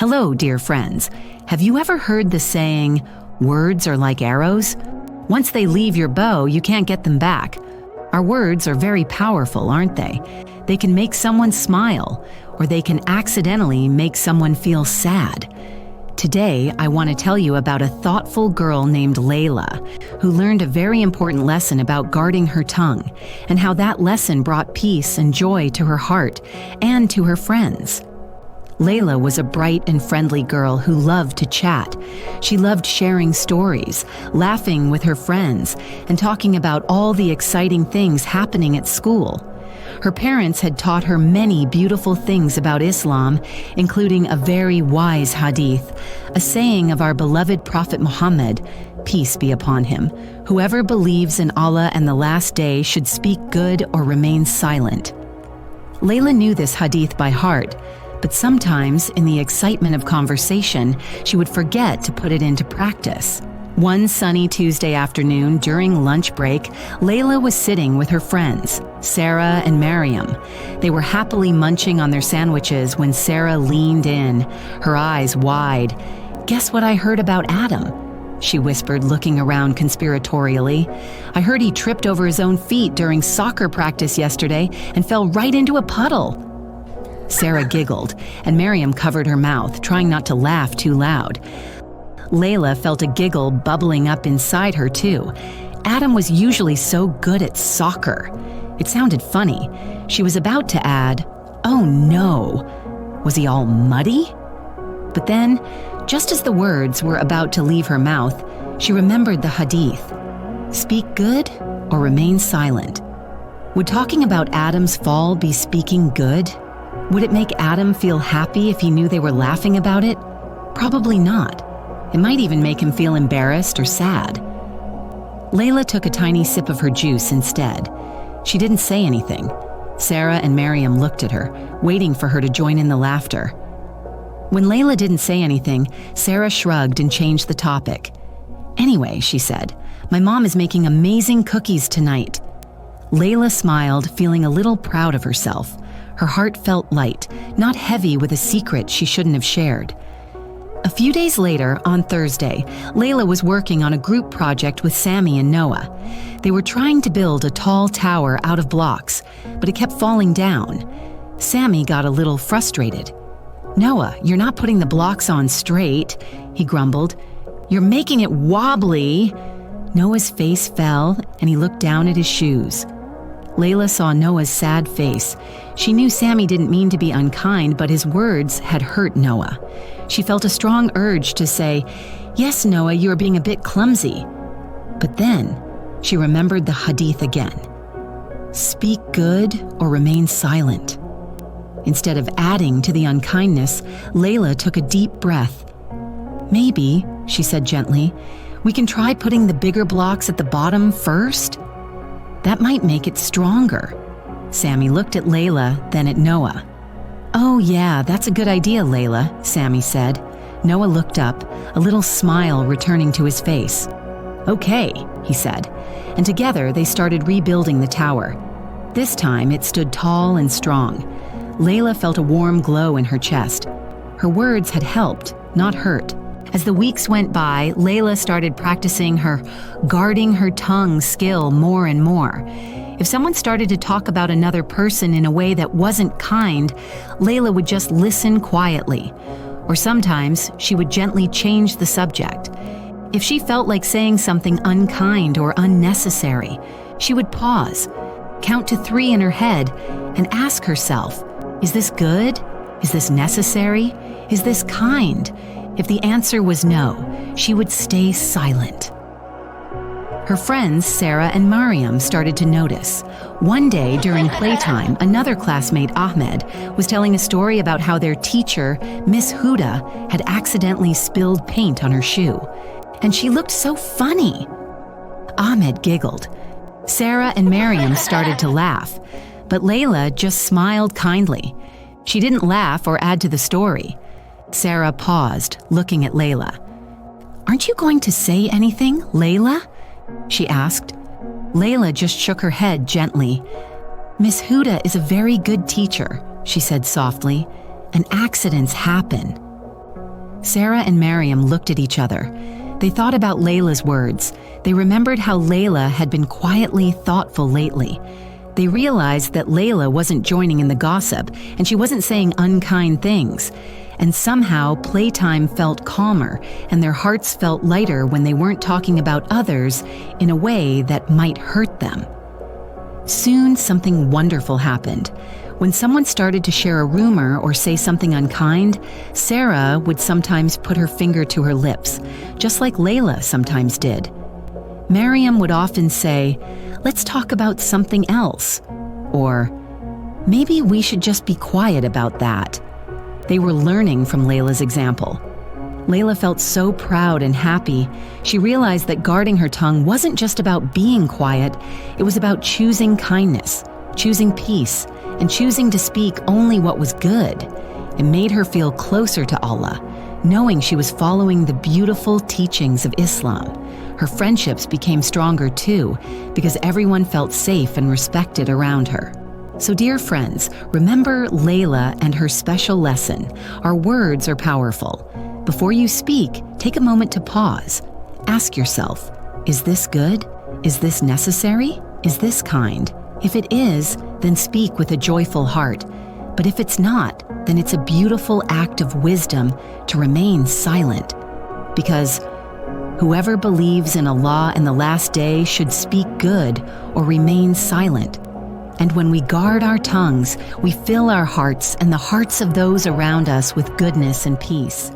Hello, dear friends. Have you ever heard the saying, words are like arrows? Once they leave your bow, you can't get them back. Our words are very powerful, aren't they? They can make someone smile, or they can accidentally make someone feel sad. Today, I want to tell you about a thoughtful girl named Layla, who learned a very important lesson about guarding her tongue, and how that lesson brought peace and joy to her heart and to her friends. Layla was a bright and friendly girl who loved to chat. She loved sharing stories, laughing with her friends, and talking about all the exciting things happening at school. Her parents had taught her many beautiful things about Islam, including a very wise hadith, a saying of our beloved Prophet Muhammad, peace be upon him: whoever believes in Allah and the last day should speak good or remain silent. Layla knew this hadith by heart, but sometimes, in the excitement of conversation, she would forget to put it into practice. One sunny Tuesday afternoon during lunch break, Layla was sitting with her friends, Sarah and Mariam. They were happily munching on their sandwiches when Sarah leaned in, her eyes wide. "Guess what I heard about Adam?" she whispered, looking around conspiratorially. "I heard he tripped over his own feet during soccer practice yesterday and fell right into a puddle." Sarah giggled, and Mariam covered her mouth, trying not to laugh too loud. Layla felt a giggle bubbling up inside her, too. Adam was usually so good at soccer. It sounded funny. She was about to add, "Oh no, was he all muddy?" But then, just as the words were about to leave her mouth, she remembered the hadith. Speak good or remain silent. Would talking about Adam's fall be speaking good? Would it make Adam feel happy if he knew they were laughing about it? Probably not. It might even make him feel embarrassed or sad. Layla took a tiny sip of her juice instead. She didn't say anything. Sarah and Mariam looked at her, waiting for her to join in the laughter. When Layla didn't say anything, Sarah shrugged and changed the topic. "Anyway," she said, "my mom is making amazing cookies tonight." Layla smiled, feeling a little proud of herself. Her heart felt light, not heavy with a secret she shouldn't have shared. A few days later, on Thursday, Layla was working on a group project with Sammy and Noah. They were trying to build a tall tower out of blocks, but it kept falling down. Sammy got a little frustrated. "Noah, you're not putting the blocks on straight," he grumbled. "You're making it wobbly." Noah's face fell, and he looked down at his shoes. Layla saw Noah's sad face. She knew Sammy didn't mean to be unkind, but his words had hurt Noah. She felt a strong urge to say, "Yes, Noah, you are being a bit clumsy." But then she remembered the hadith again. Speak good or remain silent. Instead of adding to the unkindness, Layla took a deep breath. "Maybe," she said gently, "we can try putting the bigger blocks at the bottom first? That might make it stronger." Sammy looked at Layla, then at Noah. "Oh yeah, that's a good idea, Layla," Sammy said. Noah looked up, a little smile returning to his face. "Okay," he said, and together they started rebuilding the tower. This time it stood tall and strong. Layla felt a warm glow in her chest. Her words had helped, not hurt. As the weeks went by, Layla started practicing her guarding her tongue skill more and more. If someone started to talk about another person in a way that wasn't kind, Layla would just listen quietly. Or sometimes she would gently change the subject. If she felt like saying something unkind or unnecessary, she would pause, count to 3 in her head, and ask herself, "Is this good? Is this necessary? Is this kind?" If the answer was no, she would stay silent. Her friends, Sarah and Mariam, started to notice. One day during playtime, another classmate, Ahmed, was telling a story about how their teacher, Miss Huda, had accidentally spilled paint on her shoe. And she looked so funny. Ahmed giggled. Sarah and Mariam started to laugh, but Layla just smiled kindly. She didn't laugh or add to the story. Sarah paused, looking at Layla. "Aren't you going to say anything, Layla?" she asked. Layla just shook her head gently. "Miss Huda is a very good teacher," she said softly, "and accidents happen." Sarah and Miriam looked at each other. They thought about Layla's words. They remembered how Layla had been quietly thoughtful lately. They realized that Layla wasn't joining in the gossip, and she wasn't saying unkind things. And somehow, playtime felt calmer, and their hearts felt lighter when they weren't talking about others in a way that might hurt them. Soon, something wonderful happened. When someone started to share a rumor or say something unkind, Sarah would sometimes put her finger to her lips, just like Layla sometimes did. Miriam would often say, "Let's talk about something else," or "Maybe we should just be quiet about that." They were learning from Layla's example. Layla felt so proud and happy. She realized that guarding her tongue wasn't just about being quiet, it was about choosing kindness, choosing peace, and choosing to speak only what was good. It made her feel closer to Allah, knowing she was following the beautiful teachings of Islam. Her friendships became stronger too, because everyone felt safe and respected around her. So dear friends, remember Layla and her special lesson. Our words are powerful. Before you speak, take a moment to pause. Ask yourself, is this good? Is this necessary? Is this kind? If it is, then speak with a joyful heart. But if it's not, then it's a beautiful act of wisdom to remain silent. Because whoever believes in Allah and the last day should speak good or remain silent. And when we guard our tongues, we fill our hearts and the hearts of those around us with goodness and peace.